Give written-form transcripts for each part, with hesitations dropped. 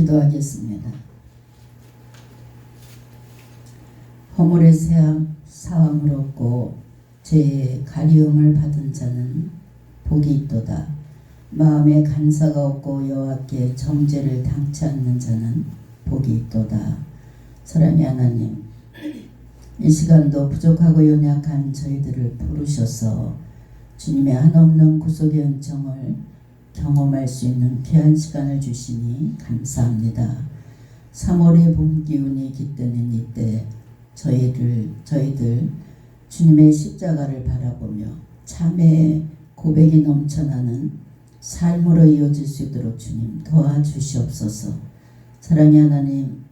기도하겠습니다. 허물의 사함을 얻고 죄의 가리움을 받은 자는 복이 있도다. 마음에 간사가 없고 여호와께 정죄를 당치 않는 자는 복이 있도다. 사랑의 하나님, 이 시간도 부족하고 연약한 저희들을 부르셔서 주님의 한없는 구속의 은총을 경험할 수 있는 귀한 시간을 주시니 감사합니다. 3월의 봄 기운이 깃드는 이때 저희들 주님의 십자가를 바라보며 참회의 고백이 넘쳐나는 삶으로 이어질 수 있도록 주님 도와주시옵소서. 사랑의 하나님,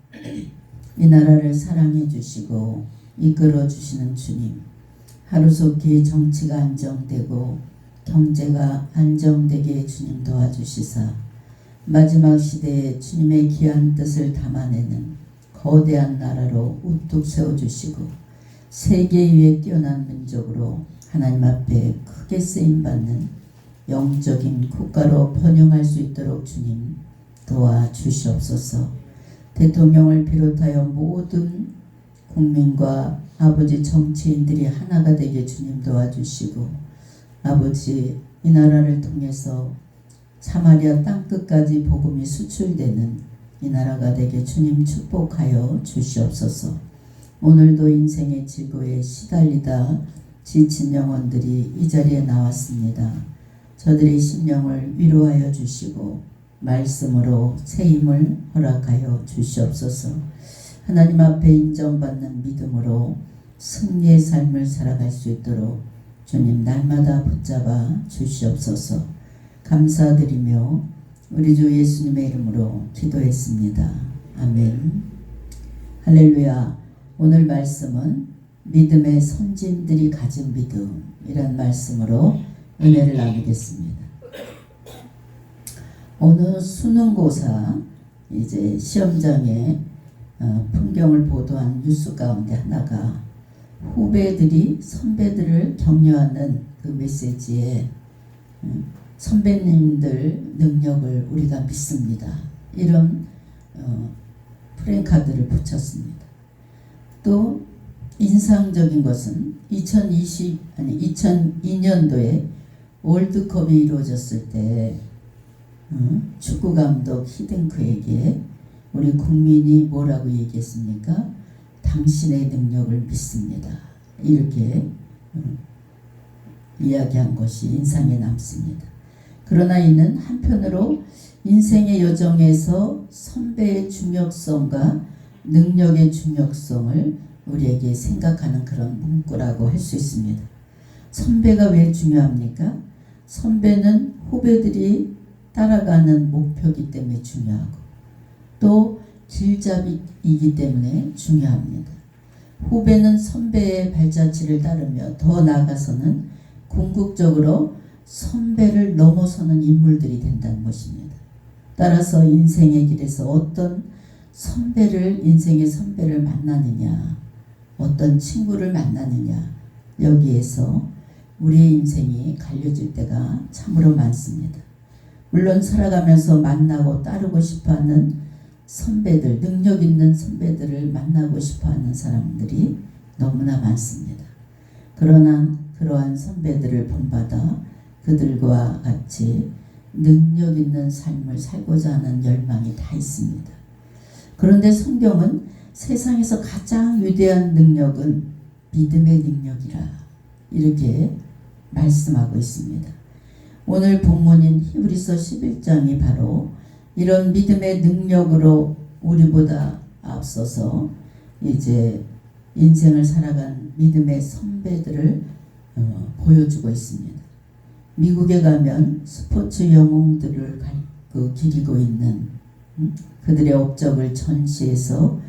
이 나라를 사랑해 주시고 이끌어 주시는 주님, 하루속히 정치가 안정되고 경제가 안정되게 주님 도와주시사 마지막 시대에 주님의 귀한 뜻을 담아내는 거대한 나라로 우뚝 세워주시고 세계 위에 뛰어난 민족으로 하나님 앞에 크게 쓰임받는 영적인 국가로 번영할 수 있도록 주님 도와주시옵소서. 대통령을 비롯하여 모든 국민과 아버지 정치인들이 하나가 되게 주님 도와주시고 아버지 이 나라를 통해서 사마리아 땅끝까지 복음이 수출되는 이 나라가 되게 주님 축복하여 주시옵소서. 오늘도 인생의 지구에 시달리다 지친 영혼들이 이 자리에 나왔습니다. 저들의 심령을 위로하여 주시고 말씀으로 새 힘을 허락하여 주시옵소서. 하나님 앞에 인정받는 믿음으로 승리의 삶을 살아갈 수 있도록 주님 날마다 붙잡아 주시옵소서. 감사드리며 우리 주 예수님의 이름으로 기도했습니다. 아멘. 할렐루야. 오늘 말씀은 믿음의 선진들이 가진 믿음이란 말씀으로 은혜를 나누겠습니다. 어느 수능고사 이제 시험장에 풍경을 보도한 뉴스 가운데 하나가 후배들이 선배들을 격려하는 그 메시지에 선배님들 능력을 우리가 믿습니다. 이런 프랭카드를 붙였습니다. 또 인상적인 것은 2002년도에 월드컵이 이루어졌을 때 축구감독 히딩크에게 우리 국민이 뭐라고 얘기했습니까? 당신의 능력을 믿습니다. 이렇게 이야기한 것이 인상에 남습니다. 그러나 이는 한편으로 인생의 여정에서 선배의 중요성과 능력의 중요성을 우리에게 생각하는 그런 문구라고 할 수 있습니다. 선배가 왜 중요합니까? 선배는 후배들이 따라가는 목표이기 때문에 중요하고 또 길잡이이기 때문에 중요합니다. 후배는 선배의 발자취를 따르며 더 나아가서는 궁극적으로 선배를 넘어서는 인물들이 된다는 것입니다. 따라서 인생의 길에서 어떤 인생의 선배를 만나느냐, 어떤 친구를 만나느냐, 여기에서 우리의 인생이 갈려질 때가 참으로 많습니다. 물론 살아가면서 만나고 따르고 싶어하는 선배들, 능력 있는 선배들을 만나고 싶어하는 사람들이 너무나 많습니다. 그러나 그러한 선배들을 본받아 그들과 같이 능력 있는 삶을 살고자 하는 열망이 다 있습니다. 그런데 성경은 세상에서 가장 위대한 능력은 믿음의 능력이라 이렇게 말씀하고 있습니다. 오늘 본문인 히브리서 11장이 바로 이런 믿음의 능력으로 우리보다 앞서서 이제 인생을 살아간 믿음의 선배들을 보여주고 있습니다. 미국에 가면 스포츠 영웅들을 기리고 있는 그들의 업적을 전시해서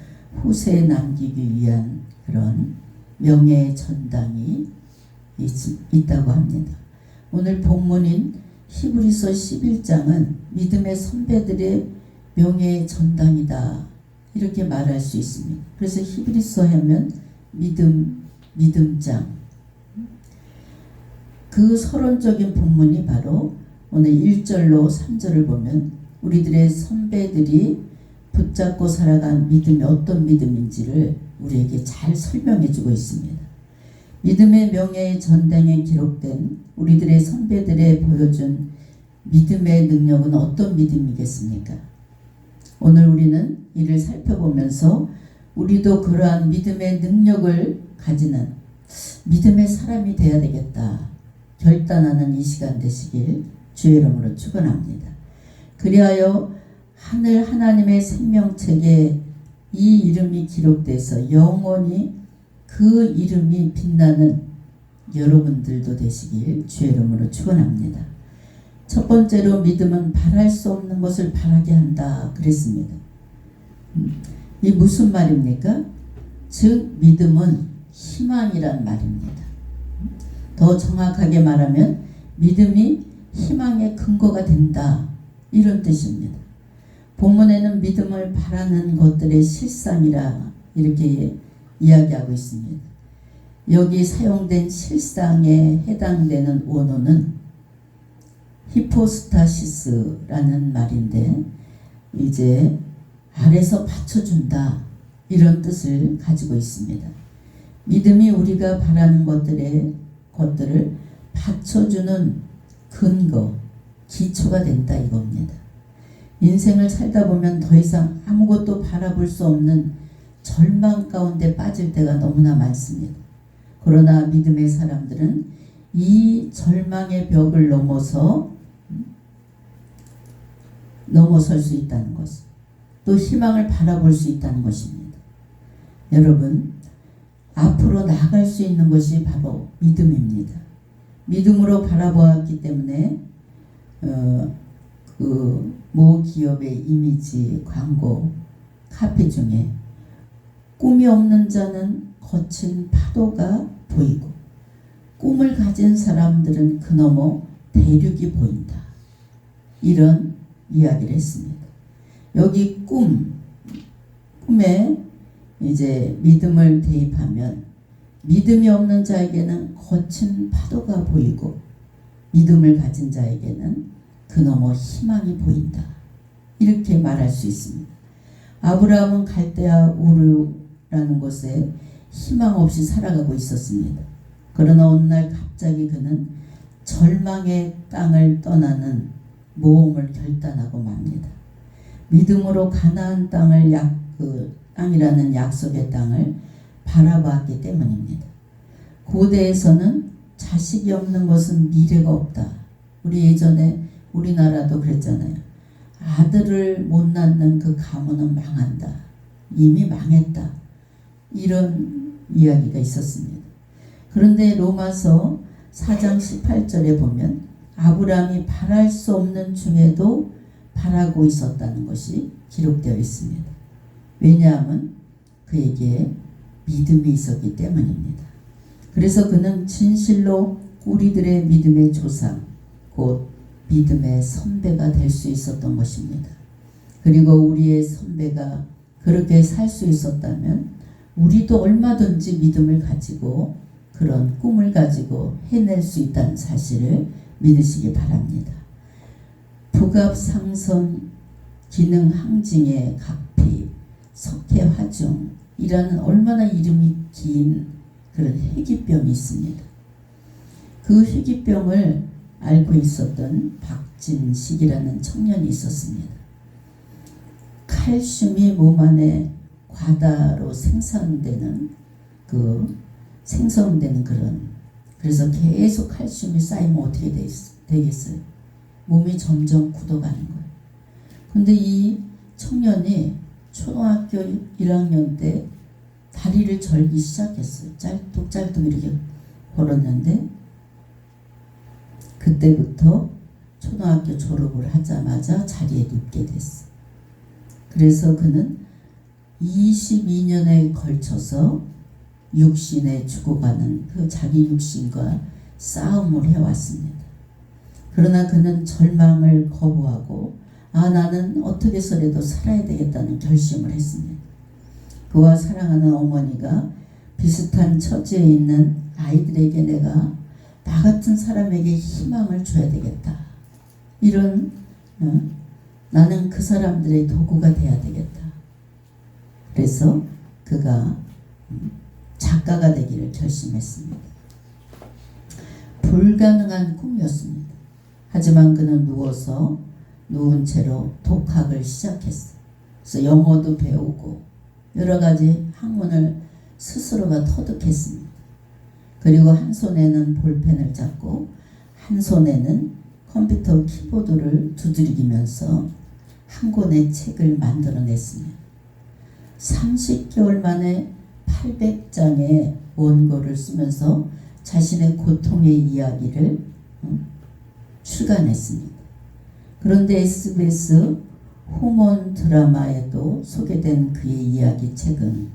후세에 남기기 위한 그런 명예의 전당이 있다고 합니다. 오늘 본문인 히브리서 11장은 믿음의 선배들의 명예의 전당이다 이렇게 말할 수 있습니다. 그래서 히브리서 하면 믿음장. 그 서론적인 본문이 바로 오늘 1절로 3절을 보면 우리들의 선배들이 붙잡고 살아간 믿음이 어떤 믿음인지를 우리에게 잘 설명해 주고 있습니다. 믿음의 명예의 전당에 기록된 우리들의 선배들의 보여준 믿음의 능력은 어떤 믿음이겠습니까? 오늘 우리는 이를 살펴보면서 우리도 그러한 믿음의 능력을 가지는 믿음의 사람이 되어야 되겠다 결단하는 이 시간 되시길 주의 이름으로 축원합니다. 그리하여 하늘 하나님의 생명책에 이 이름이 기록돼서 영원히 그 이름이 빛나는 여러분들도 되시길 주의 이름으로 축원합니다. 첫 번째로 믿음은 바랄 수 없는 것을 바라게 한다 그랬습니다. 이 무슨 말입니까? 즉 믿음은 희망이란 말입니다. 더 정확하게 말하면 믿음이 희망의 근거가 된다 이런 뜻입니다. 본문에는 믿음을 바라는 것들의 실상이라 이렇게 이야기하고 있습니다. 여기 사용된 실상에 해당되는 원어는 히포스타시스라는 말인데 이제 아래서 받쳐준다 이런 뜻을 가지고 있습니다. 믿음이 우리가 바라는 것들을 받쳐주는 근거, 기초가 된다 이겁니다. 인생을 살다 보면 더 이상 아무것도 바라볼 수 없는 절망 가운데 빠질 때가 너무나 많습니다. 그러나 믿음의 사람들은 이 절망의 벽을 넘어설 수 있다는 것, 또 희망을 바라볼 수 있다는 것입니다. 여러분, 앞으로 나아갈 수 있는 것이 바로 믿음입니다. 믿음으로 바라보았기 때문에 모 기업의 이미지 광고 카페 중에 꿈이 없는 자는 거친 파도가 보이고 꿈을 가진 사람들은 그 너머 대륙이 보인다. 이런 이야기를 했습니다. 여기 꿈에 이제 믿음을 대입하면 믿음이 없는 자에게는 거친 파도가 보이고 믿음을 가진 자에게는 그 너머 희망이 보인다. 이렇게 말할 수 있습니다. 아브라함은 갈대아 우르라는 곳에 희망 없이 살아가고 있었습니다. 그러나 어느 날 갑자기 그는 절망의 땅을 떠나는 모험을 결단하고 맙니다. 믿음으로 가나안 땅이라는 약속의 땅을 바라봤기 때문입니다. 고대에서는 자식이 없는 것은 미래가 없다. 우리 예전에 우리나라도 그랬잖아요. 아들을 못 낳는 그 가문은 망한다. 이미 망했다. 이런 이야기가 있었습니다. 그런데 로마서 4장 18절에 보면 아브라함이 바랄 수 없는 중에도 바라고 있었다는 것이 기록되어 있습니다. 왜냐하면 그에게 믿음이 있었기 때문입니다. 그래서 그는 진실로 우리들의 믿음의 조상, 곧 믿음의 선배가 될 수 있었던 것입니다. 그리고 우리의 선배가 그렇게 살 수 있었다면 우리도 얼마든지 믿음을 가지고 그런 꿈을 가지고 해낼 수 있다는 사실을 믿으시기 바랍니다. 북압 상선 기능 항징의 각피 석회 화중이라는 얼마나 이름이 긴 그런 희귀병이 있습니다. 그 희귀병을 앓고 있었던 박진식이라는 청년이 있었습니다. 칼슘이 몸 안에 과다로 생성되는 그런 그래서 계속 칼슘이 쌓이면 어떻게 되겠어요? 몸이 점점 굳어가는 거예요. 근데 이 청년이 초등학교 1학년 때 다리를 절기 시작했어요. 짤뚝짤뚝 이렇게 걸었는데 그때부터 초등학교 졸업을 하자마자 자리에 눕게 됐어요. 그래서 그는 22년에 걸쳐서 육신에 죽어가는 그 자기 육신과 싸움을 해왔습니다. 그러나 그는 절망을 거부하고 나는 어떻게 해서라도 살아야 되겠다는 결심을 했습니다. 그와 사랑하는 어머니가 비슷한 처지에 있는 아이들에게 내가 나 같은 사람에게 희망을 줘야 되겠다. 이런 나는 그 사람들의 도구가 돼야 되겠다. 그래서 그가 작가가 되기를 결심했습니다. 불가능한 꿈이었습니다. 하지만 그는 누운 채로 독학을 시작했어요. 그래서 영어도 배우고 여러 가지 학문을 스스로가 터득했습니다. 그리고 한 손에는 볼펜을 잡고 한 손에는 컴퓨터 키보드를 두드리면서 한 권의 책을 만들어냈습니다. 30개월 만에 800장의 원고를 쓰면서 자신의 고통의 이야기를 출간했습니다. 그런데 SBS 후몬 드라마에도 소개된 그의 이야기 책은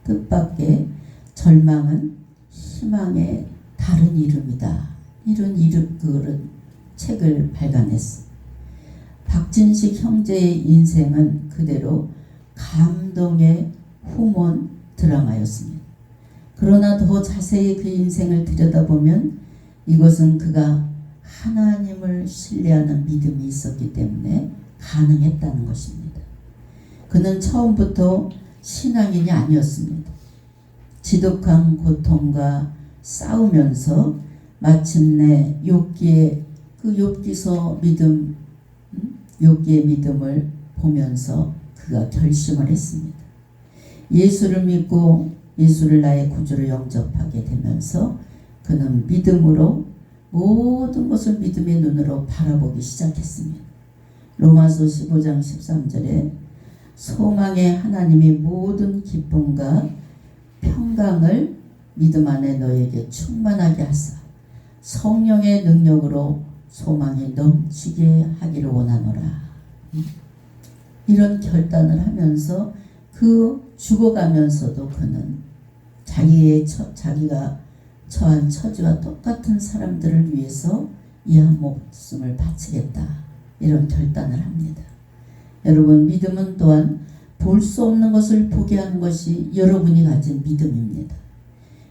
뜻밖의 절망은 희망의 다른 이름이다. 그런 책을 발간했습니다. 박진식 형제의 인생은 그대로 감동의 후몬 드라마였습니다. 그러나 더 자세히 그 인생을 들여다보면 이것은 그가 하나님을 신뢰하는 믿음이 있었기 때문에 가능했다는 것입니다. 그는 처음부터 신앙인이 아니었습니다. 지독한 고통과 싸우면서 마침내 욥기의 믿음을 보면서 그가 결심을 했습니다. 예수를 믿고 예수를 나의 구주로 영접하게 되면서 그는 믿음으로 모든 것을 믿음의 눈으로 바라보기 시작했습니다. 로마서 15장 13절에 소망의 하나님이 모든 기쁨과 평강을 믿음 안에 너에게 충만하게 하사 성령의 능력으로 소망이 넘치게 하기를 원하노라. 이런 결단을 하면서 죽어가면서도 그는 자기가 처한 처지와 똑같은 사람들을 위해서 이 한 목숨을 바치겠다. 이런 결단을 합니다. 여러분, 믿음은 또한 볼 수 없는 것을 보게 하는 것이 여러분이 가진 믿음입니다.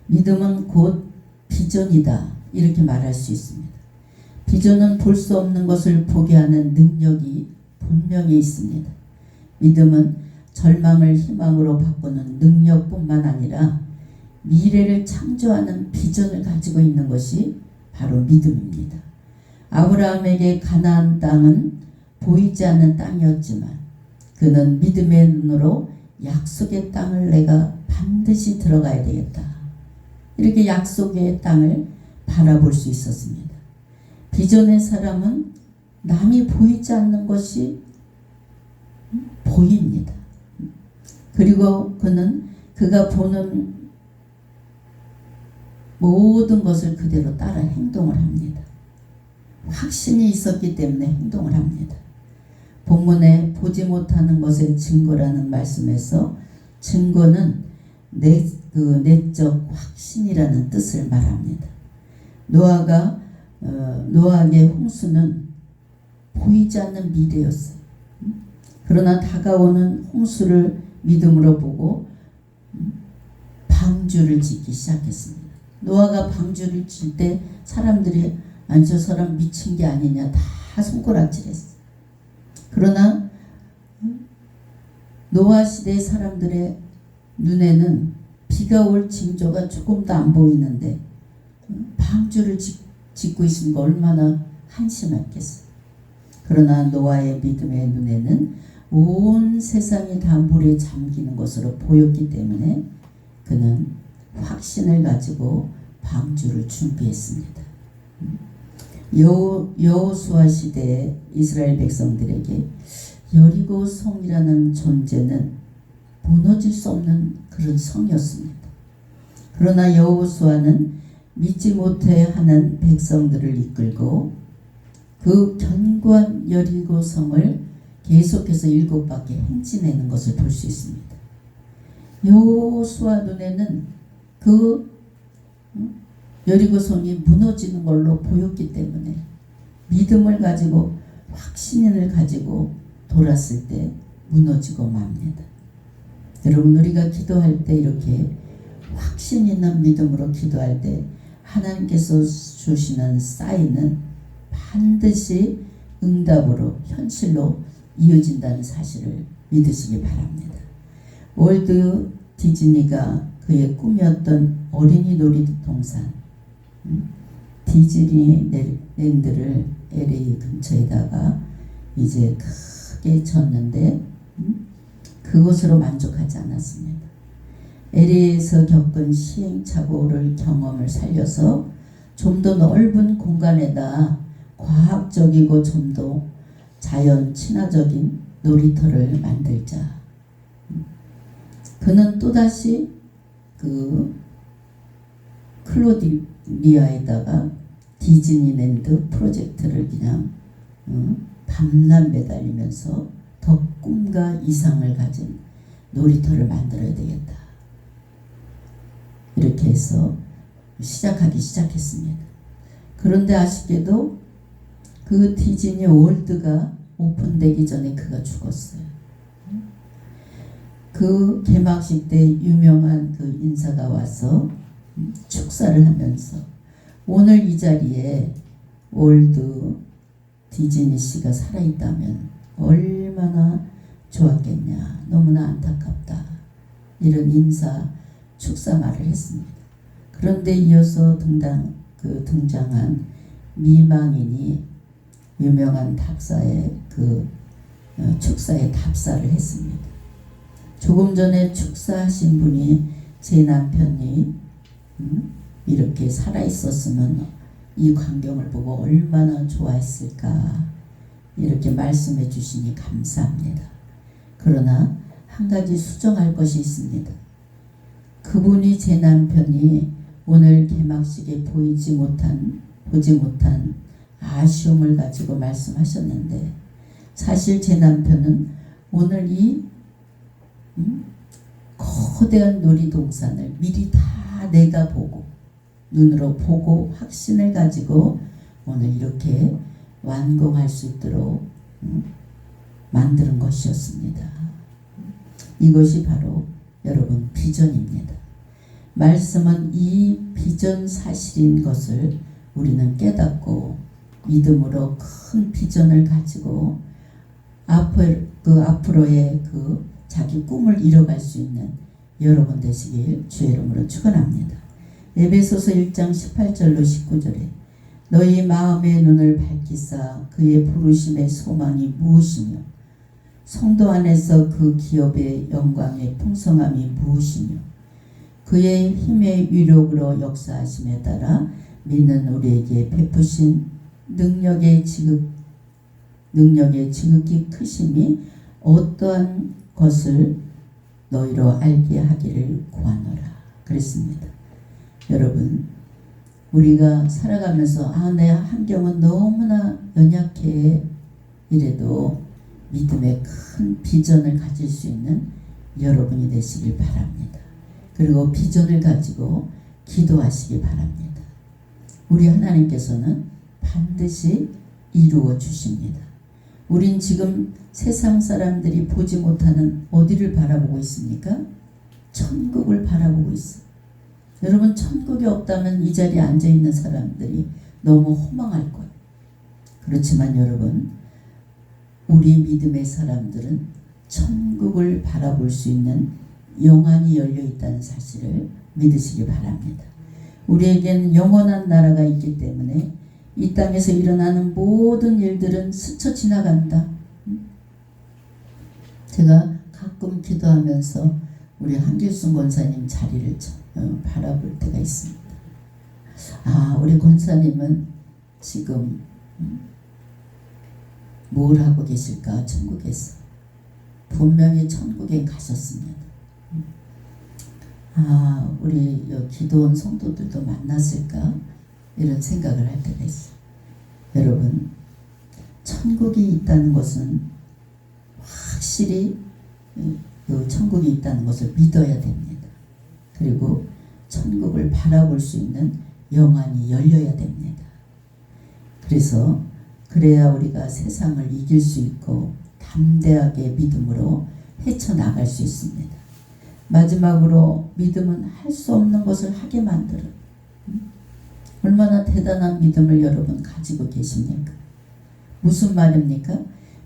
믿음은 곧 비전이다. 이렇게 말할 수 있습니다. 비전은 볼 수 없는 것을 보게 하는 능력이 분명히 있습니다. 믿음은 절망을 희망으로 바꾸는 능력뿐만 아니라 미래를 창조하는 비전을 가지고 있는 것이 바로 믿음입니다. 아브라함에게 가나안 땅은 보이지 않는 땅이었지만 그는 믿음의 눈으로 약속의 땅을 내가 반드시 들어가야 되겠다. 이렇게 약속의 땅을 바라볼 수 있었습니다. 비전의 사람은 남이 보이지 않는 것이 보입니다. 그리고 그는 그가 보는 모든 것을 그대로 따라 행동을 합니다. 확신이 있었기 때문에 행동을 합니다. 본문에 보지 못하는 것의 증거라는 말씀에서 증거는 내적 확신이라는 뜻을 말합니다. 노아의 홍수는 보이지 않는 미래였어요. 그러나 다가오는 홍수를 믿음으로 보고 방주를 짓기 시작했습니다. 노아가 방주를 질 때 사람들이 아니 저 사람 미친 게 아니냐 다 손가락질했어요. 그러나 노아 시대 사람들의 눈에는 비가 올 징조가 조금도 안 보이는데 방주를 짓고 있으니까 얼마나 한심했겠어요. 그러나 노아의 믿음의 눈에는 온 세상이 다 물에 잠기는 것으로 보였기 때문에 그는 확신을 가지고 방주를 준비했습니다. 여호수아 시대의 이스라엘 백성들에게 여리고 성이라는 존재는 무너질 수 없는 그런 성이었습니다. 그러나 여호수아는 믿지 못해 하는 백성들을 이끌고 그 견고한 여리고 성을 계속해서 7바퀴 행진하는 것을 볼 수 있습니다. 여호수아 눈에는 그 여리고성이 무너지는 걸로 보였기 때문에 믿음을 가지고 확신을 가지고 돌았을 때 무너지고 맙니다. 여러분, 우리가 기도할 때 이렇게 확신 있는 믿음으로 기도할 때 하나님께서 주시는 사인은 반드시 응답으로 현실로 이어진다는 사실을 믿으시기 바랍니다. 월드 디즈니가 그의 꿈이었던 어린이 놀이동산 디즈니랜드를 LA 근처에다가 이제 크게 졌는데 그것으로 만족하지 않았습니다. LA에서 겪은 시행착오를 경험을 살려서 좀 더 넓은 공간에다 과학적이고 좀 더 자연 친화적인 놀이터를 만들자. 그는 또다시 그 클로디리아에다가 디즈니랜드 프로젝트를 그냥 밤낮 매달리면서 더 꿈과 이상을 가진 놀이터를 만들어야 되겠다. 이렇게 해서 시작하기 시작했습니다. 그런데 아쉽게도 그 디즈니 월드가 오픈되기 전에 그가 죽었어요. 그 개막식 때 유명한 그 인사가 와서 축사를 하면서 오늘 이 자리에 월드 디즈니 씨가 살아있다면 얼마나 좋았겠냐. 너무나 안타깝다. 이런 인사 축사 말을 했습니다. 그런데 이어서 등장한 미망인이 유명한 답사의 축사에 답사를 했습니다. 조금 전에 축사하신 분이 제 남편이 이렇게 살아있었으면 이 광경을 보고 얼마나 좋아했을까 이렇게 말씀해 주시니 감사합니다. 그러나 한 가지 수정할 것이 있습니다. 그분이 제 남편이 오늘 개막식에 보지 못한 아쉬움을 가지고 말씀하셨는데 사실 제 남편은 오늘 이 거대한 놀이동산을 미리 다 내다보고 눈으로 보고 확신을 가지고 오늘 이렇게 완공할 수 있도록 만드는 것이었습니다. 이것이 바로 여러분 비전입니다. 말씀은 이 비전 사실인 것을 우리는 깨닫고 믿음으로 큰 비전을 가지고 앞으로의 자기 꿈을 이뤄갈 수 있는 여러분 되시길 주의 이름으로 축원합니다. 에베소서 1장 18절로 19절에 너희 마음의 눈을 밝히사 그의 부르심의 소망이 무엇이며 성도 안에서 그 기업의 영광의 풍성함이 무엇이며 그의 힘의 위력으로 역사하심에 따라 믿는 우리에게 베푸신 능력의 지극히 크심이 어떠한 것을 너희로 알게 하기를 구하노라 그랬습니다. 여러분 우리가 살아가면서 내 환경은 너무나 연약해 이래도 믿음의 큰 비전을 가질 수 있는 여러분이 되시길 바랍니다. 그리고 비전을 가지고 기도하시기 바랍니다. 우리 하나님께서는 반드시 이루어 주십니다. 우린 지금 세상 사람들이 보지 못하는 어디를 바라보고 있습니까? 천국을 바라보고 있어요. 여러분 천국이 없다면 이 자리에 앉아있는 사람들이 너무 허망할 거예요. 그렇지만 여러분 우리 믿음의 사람들은 천국을 바라볼 수 있는 영안이 열려있다는 사실을 믿으시기 바랍니다. 우리에겐 영원한 나라가 있기 때문에 이 땅에서 일어나는 모든 일들은 스쳐 지나간다. 제가 가끔 기도하면서 우리 한길순 권사님 자리를 바라볼 때가 있습니다. 우리 권사님은 지금 뭘 하고 계실까? 천국에서. 분명히 천국에 가셨습니다. 우리 기도원 성도들도 만났을까? 이런 생각을 할 때가 있어요. 여러분 천국이 있다는 것은 확실히 천국이 있다는 것을 믿어야 됩니다. 그리고 천국을 바라볼 수 있는 영안이 열려야 됩니다. 그래야 우리가 세상을 이길 수 있고 담대하게 믿음으로 헤쳐나갈 수 있습니다. 마지막으로 믿음은 할 수 없는 것을 하게 만들어요. 얼마나 대단한 믿음을 여러분 가지고 계십니까? 무슨 말입니까?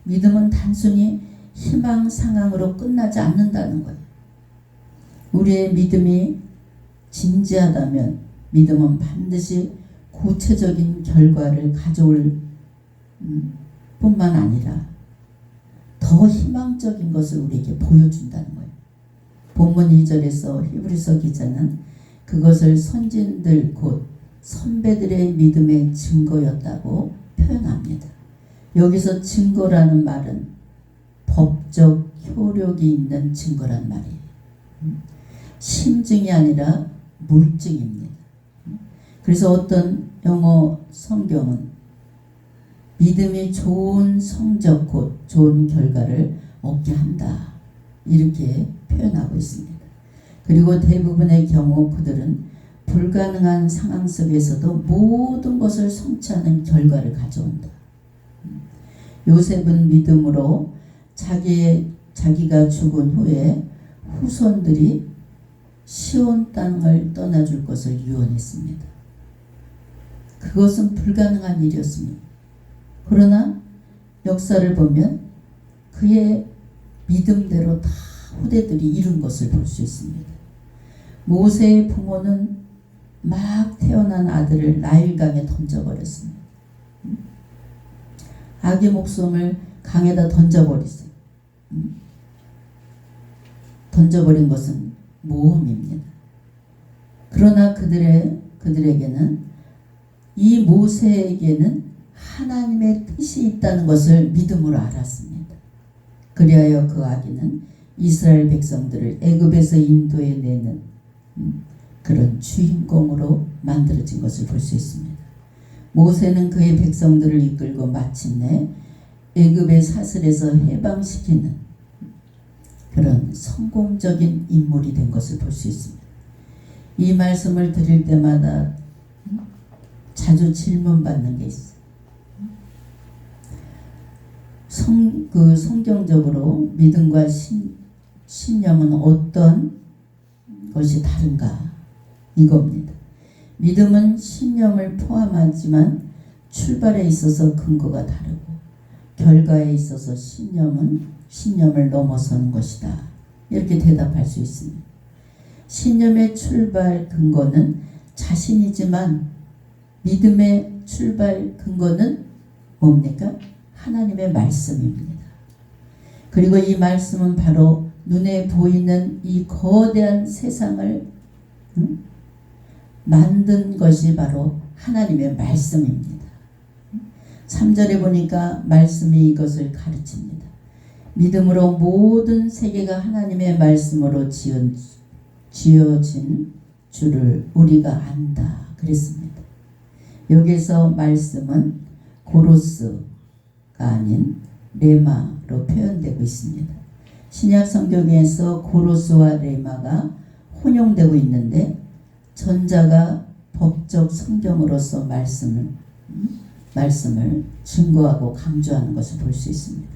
믿음은 단순히 희망 상황으로 끝나지 않는다는 거예요. 우리의 믿음이 진지하다면 믿음은 반드시 구체적인 결과를 가져올 뿐만 아니라 더 희망적인 것을 우리에게 보여준다는 거예요. 본문 2절에서 히브리서 기자는 그것을 선진들 곧 선배들의 믿음의 증거였다고 표현합니다. 여기서 증거라는 말은 법적 효력이 있는 증거란 말이에요. 심증이 아니라 물증입니다. 그래서 어떤 영어 성경은 믿음이 좋은 성적 곧 좋은 결과를 얻게 한다 이렇게 표현하고 있습니다. 그리고 대부분의 경우 그들은 불가능한 상황 속에서도 모든 것을 성취하는 결과를 가져온다. 요셉은 믿음으로 자기가 죽은 후에 후손들이 시온 땅을 떠나줄 것을 유언했습니다. 그것은 불가능한 일이었습니다. 그러나 역사를 보면 그의 믿음대로 다 후대들이 이룬 것을 볼 수 있습니다. 모세의 부모는 막 태어난 아들을 나일강에 던져버렸습니다. 아기 목숨을 강에다 던져버렸어요. 던져버린 것은 모험입니다. 그러나 그들에게는 이 모세에게는 하나님의 뜻이 있다는 것을 믿음으로 알았습니다. 그리하여 그 아기는 이스라엘 백성들을 애굽에서 인도해 내는 그런 주인공으로 만들어진 것을 볼 수 있습니다. 모세는 그의 백성들을 이끌고 마침내 애굽의 사슬에서 해방시키는 그런 성공적인 인물이 된 것을 볼 수 있습니다. 이 말씀을 드릴 때마다 자주 질문받는 게 있어요. 성경적으로 믿음과 신념은 어떤 것이 다른가? 이겁니다. 믿음은 신념을 포함하지만 출발에 있어서 근거가 다르고 결과에 있어서 신념을 넘어서는 것이다. 이렇게 대답할 수 있습니다. 신념의 출발 근거는 자신이지만 믿음의 출발 근거는 뭡니까? 하나님의 말씀입니다. 그리고 이 말씀은 바로 눈에 보이는 이 거대한 세상을 만든 것이 바로 하나님의 말씀입니다. 3절에 보니까 말씀이 이것을 가르칩니다. 믿음으로 모든 세계가 하나님의 말씀으로 지어진 줄을 우리가 안다 그랬습니다. 여기서 말씀은 고로스가 아닌 레마로 표현되고 있습니다. 신약 성경에서 고로스와 레마가 혼용되고 있는데 전자가 법적 성경으로서 말씀을 증거하고 강조하는 것을 볼 수 있습니다.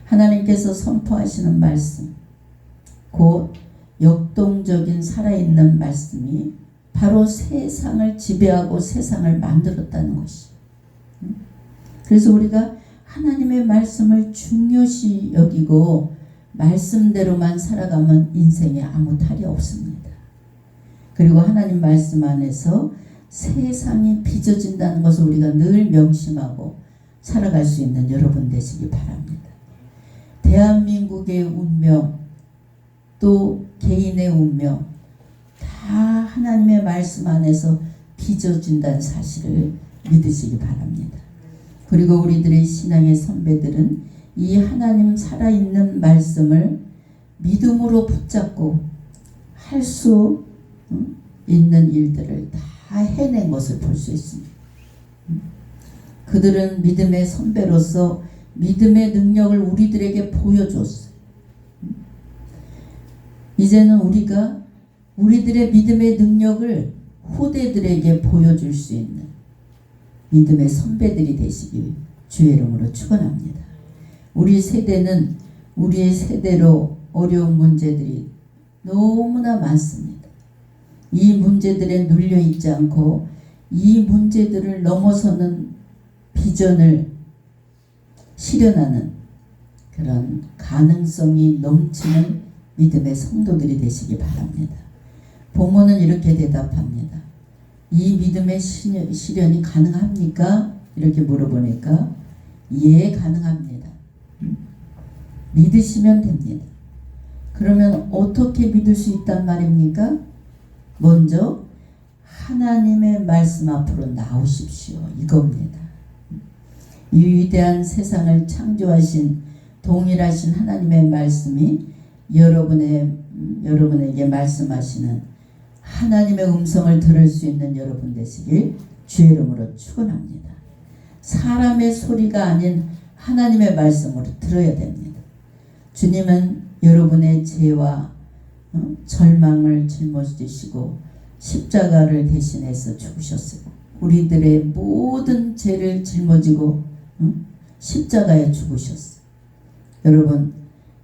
하나님께서 선포하시는 말씀, 곧 역동적인 살아있는 말씀이 바로 세상을 지배하고 세상을 만들었다는 것이. 그래서 우리가 하나님의 말씀을 중요시 여기고 말씀대로만 살아가면 인생에 아무 탈이 없습니다. 그리고 하나님 말씀 안에서 세상이 빚어진다는 것을 우리가 늘 명심하고 살아갈 수 있는 여러분 되시기 바랍니다. 대한민국의 운명 또 개인의 운명 다 하나님의 말씀 안에서 빚어진다는 사실을 믿으시기 바랍니다. 그리고 우리들의 신앙의 선배들은 이 하나님 살아있는 말씀을 믿음으로 붙잡고 할 수 있는 일들을 다 해낸 것을 볼 수 있습니다. 그들은 믿음의 선배로서 믿음의 능력을 우리들에게 보여줬어요. 이제는 우리가 우리들의 믿음의 능력을 후대들에게 보여줄 수 있는 믿음의 선배들이 되시길 주의 이름으로 축원합니다. 우리 세대는 우리의 세대로 어려운 문제들이 너무나 많습니다. 이 문제들에 눌려 있지 않고 이 문제들을 넘어서는 비전을 실현하는 그런 가능성이 넘치는 믿음의 성도들이 되시기 바랍니다. 본문은 이렇게 대답합니다. 이 믿음의 실현이 가능합니까? 이렇게 물어보니까 예, 가능합니다. 믿으시면 됩니다. 그러면 어떻게 믿을 수 있단 말입니까? 먼저 하나님의 말씀 앞으로 나오십시오. 이겁니다. 이 위대한 세상을 창조하신 동일하신 하나님의 말씀이 여러분에게 말씀하시는 하나님의 음성을 들을 수 있는 여러분 되시길 주의 이름으로 축원합니다. 사람의 소리가 아닌 하나님의 말씀으로 들어야 됩니다. 주님은 여러분의 죄와 절망을 짊어지시고 십자가를 대신해서 죽으셨어요. 우리들의 모든 죄를 짊어지고 십자가에 죽으셨어요.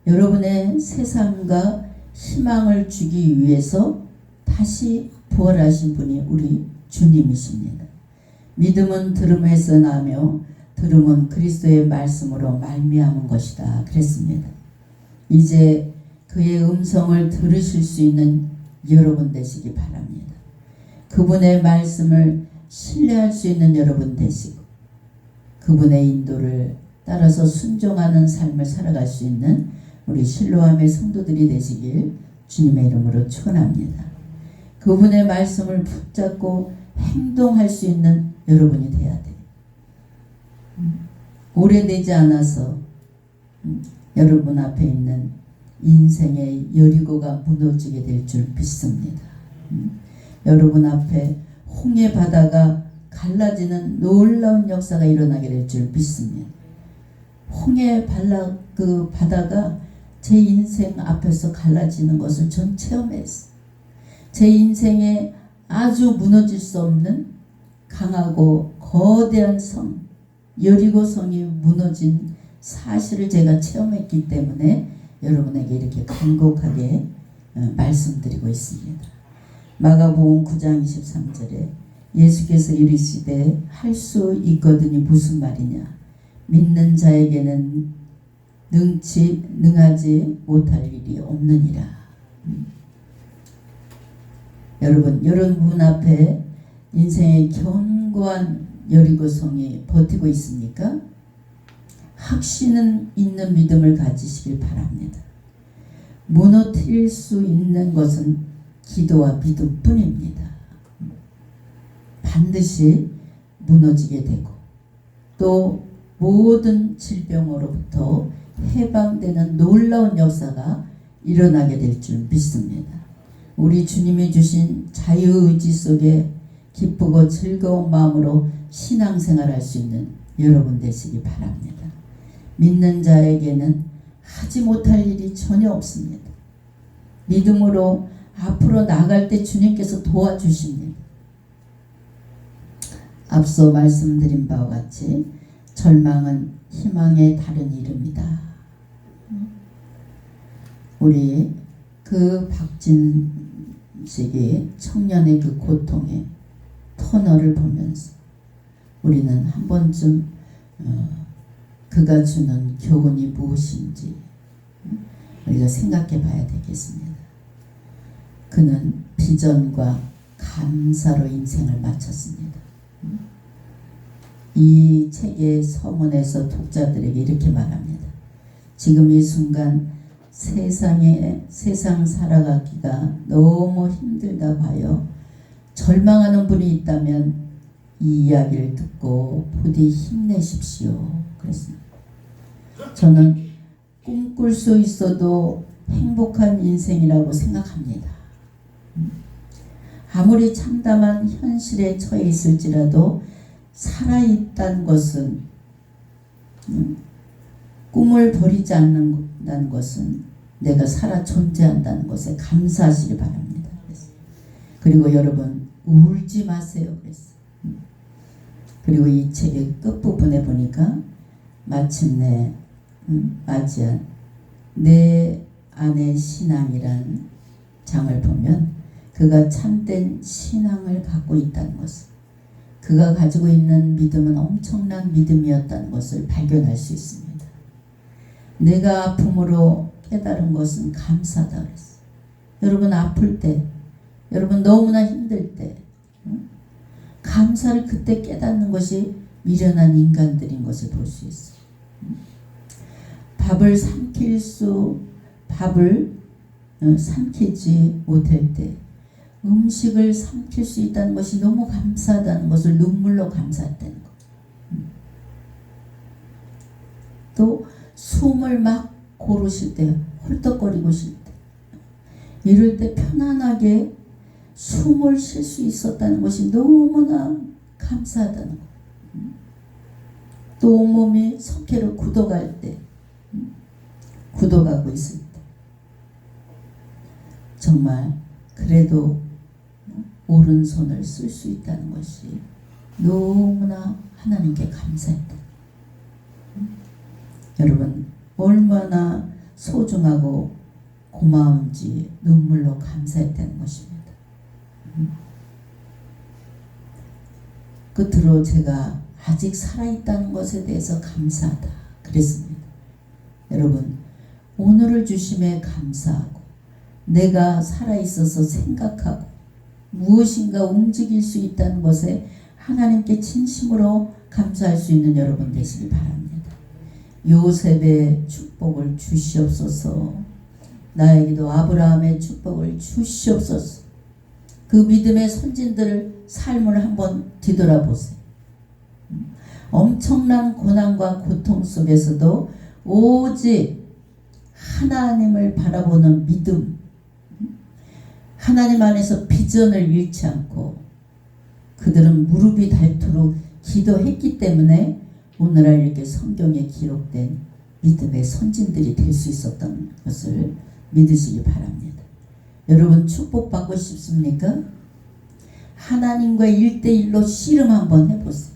여러분의 세상과 희망을 주기 위해서 다시 부활하신 분이 우리 주님이십니다. 믿음은 들음에서 나며 들음은 그리스도의 말씀으로 말미암은 것이다. 그랬습니다. 이제 그의 음성을 들으실 수 있는 여러분 되시기 바랍니다. 그분의 말씀을 신뢰할 수 있는 여러분 되시고 그분의 인도를 따라서 순종하는 삶을 살아갈 수 있는 우리 실로암의 성도들이 되시길 주님의 이름으로 축원합니다. 그분의 말씀을 붙잡고 행동할 수 있는 여러분이 돼야 돼요. 오래되지 않아서 여러분 앞에 있는 인생의 여리고가 무너지게 될 줄 믿습니다. 여러분 앞에 홍해 바다가 갈라지는 놀라운 역사가 일어나게 될 줄 믿습니다. 홍해 그 바다가 제 인생 앞에서 갈라지는 것을 전 체험했어요. 제 인생에 아주 무너질 수 없는 강하고 거대한 성, 여리고성이 무너진 사실을 제가 체험했기 때문에 여러분에게 이렇게 간곡하게 말씀드리고 있습니다. 마가복음 9장 23절에 예수께서 이르시되 할 수 있거든이 무슨 말이냐? 믿는 자에게는 능하지 못할 일이 없느니라. 여러분 앞에 인생의 견고한 여리고성이 버티고 있습니까? 확신 있는 믿음을 가지시길 바랍니다. 무너뜨릴 수 있는 것은 기도와 믿음뿐입니다. 반드시 무너지게 되고 또 모든 질병으로부터 해방되는 놀라운 역사가 일어나게 될 줄 믿습니다. 우리 주님이 주신 자유의지 속에 기쁘고 즐거운 마음으로 신앙생활할 수 있는 여러분 되시기 바랍니다. 믿는 자에게는 하지 못할 일이 전혀 없습니다. 믿음으로 앞으로 나갈 때 주님께서 도와주십니다. 앞서 말씀드린 바와 같이 절망은 희망의 다른 이름이다. 우리 그 박진식이 청년의 그 고통의 터널을 보면서 우리는 한 번쯤 그가 주는 교훈이 무엇인지 우리가 생각해 봐야 되겠습니다. 그는 비전과 감사로 인생을 마쳤습니다. 이 책의 서문에서 독자들에게 이렇게 말합니다. 지금 이 순간 세상 살아가기가 너무 힘들다고 하여 절망하는 분이 있다면 이 이야기를 듣고 부디 힘내십시오. 그랬습니다. 저는 꿈꿀 수 있어도 행복한 인생이라고 생각합니다. 아무리 참담한 현실에 처해 있을지라도 살아있다는 것은 꿈을 버리지 않는다는 것은 내가 살아 존재한다는 것에 감사하시기 바랍니다. 그리고 여러분 울지 마세요. 그랬어요. 그리고 이 책의 끝부분에 보니까 마침내 맞이한 내 안의 신앙이란 장을 보면 그가 참된 신앙을 갖고 있다는 것을, 그가 가지고 있는 믿음은 엄청난 믿음이었다는 것을 발견할 수 있습니다. 내가 아픔으로 깨달은 것은 감사다 그랬어요. 여러분 아플 때, 여러분 너무나 힘들 때 감사를 그때 깨닫는 것이 미련한 인간들인 것을 볼 수 있어요. 밥을 삼키지 못할 때 음식을 삼킬 수 있다는 것이 너무 감사하다는 것을 눈물로 감사했다는 것. 또 숨을 막 고르실 때, 헐떡거리고 쉴 때, 이럴 때 편안하게 숨을 쉴 수 있었다는 것이 너무나 감사하다는 것. 또 온몸이 석회로 굳어갈 때, 굳어가고 있을 때, 정말 그래도 오른손을 쓸 수 있다는 것이 너무나 하나님께 감사했다. 여러분 얼마나 소중하고 고마운지 눈물로 감사했다는 것입니다. 끝으로 제가 아직 살아있다는 것에 대해서 감사하다 그랬습니다. 여러분 오늘을 주심에 감사하고 내가 살아있어서 생각하고 무엇인가 움직일 수 있다는 것에 하나님께 진심으로 감사할 수 있는 여러분 되시기 바랍니다. 요셉의 축복을 주시옵소서. 나에게도 아브라함의 축복을 주시옵소서. 그 믿음의 선진들을 삶을 한번 뒤돌아보세요. 엄청난 고난과 고통 속에서도 오직 하나님을 바라보는 믿음, 하나님 안에서 비전을 잃지 않고 그들은 무릎이 닳도록 기도했기 때문에 오늘날 이렇게 성경에 기록된 믿음의 선진들이 될 수 있었던 것을 믿으시기 바랍니다. 여러분 축복받고 싶습니까? 하나님과 1대1로 씨름 한번 해보세요.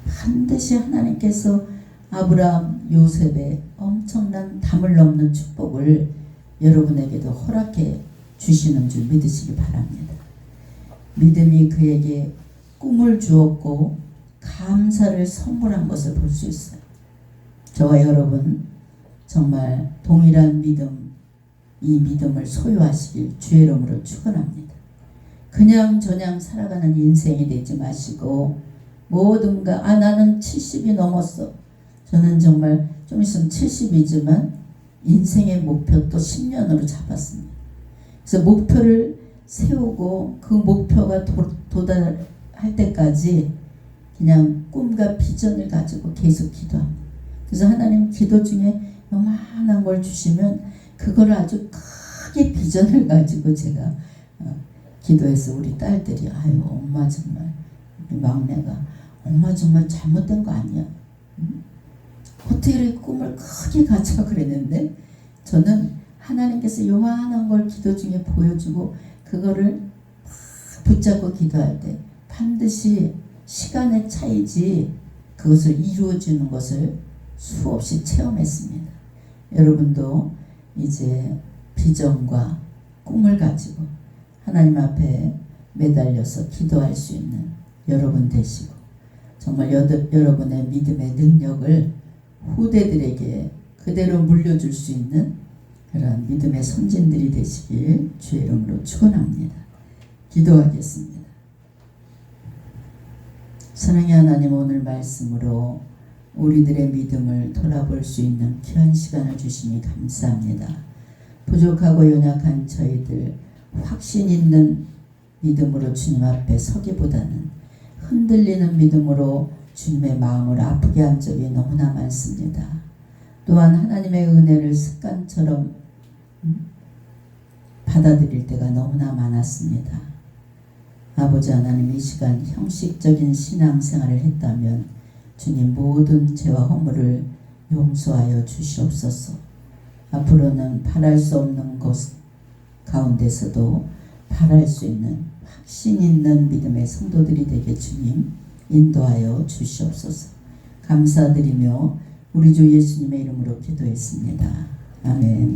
반드시 하나님께서 아브라함, 요셉의 엄청난 담을 넘는 축복을 여러분에게도 허락해 주시는 줄 믿으시기 바랍니다. 믿음이 그에게 꿈을 주었고 감사를 선물한 것을 볼 수 있어요. 저와 여러분 정말 동일한 믿음, 이 믿음을 소유하시길 주의 이름으로 축원합니다. 그냥 저냥 살아가는 인생이 되지 마시고 모든가 나는 70이 넘었어. 저는 정말 좀 있으면 70이지만 인생의 목표 또 10년으로 잡았습니다. 그래서 목표를 세우고 그 목표가 도달할 때까지 그냥 꿈과 비전을 가지고 계속 기도합니다. 그래서 하나님 기도 중에 요만한 걸 주시면 그걸 아주 크게 비전을 가지고 제가 기도해서 우리 딸들이 아유 엄마 정말 막내가 엄마 정말 잘못된 거 아니야? 어떻게 이렇게 꿈을 크게 가져 그랬는데 저는 하나님께서 요만한 걸 기도 중에 보여주고 그거를 붙잡고 기도할 때 반드시 시간의 차이지 그것을 이루어주는 것을 수없이 체험했습니다. 여러분도 이제 비전과 꿈을 가지고 하나님 앞에 매달려서 기도할 수 있는 여러분 되시고 정말 여러분의 믿음의 능력을 후대들에게 그대로 물려줄 수 있는 그런 믿음의 선진들이 되시길 주의 이름으로 축원합니다. 기도하겠습니다. 사랑의 하나님 오늘 말씀으로 우리들의 믿음을 돌아볼 수 있는 귀한 시간을 주시니 감사합니다. 부족하고 연약한 저희들 확신 있는 믿음으로 주님 앞에 서기보다는 흔들리는 믿음으로 주님의 마음을 아프게 한 적이 너무나 많습니다. 또한 하나님의 은혜를 습관처럼 받아들일 때가 너무나 많았습니다. 아버지 하나님 이 시간 형식적인 신앙생활을 했다면 주님 모든 죄와 허물을 용서하여 주시옵소서. 앞으로는 바랄 수 없는 것 가운데서도 바랄 수 있는 확신 있는 믿음의 성도들이 되게 주님 인도하여 주시옵소서. 감사드리며 우리 주 예수님의 이름으로 기도했습니다. 아멘.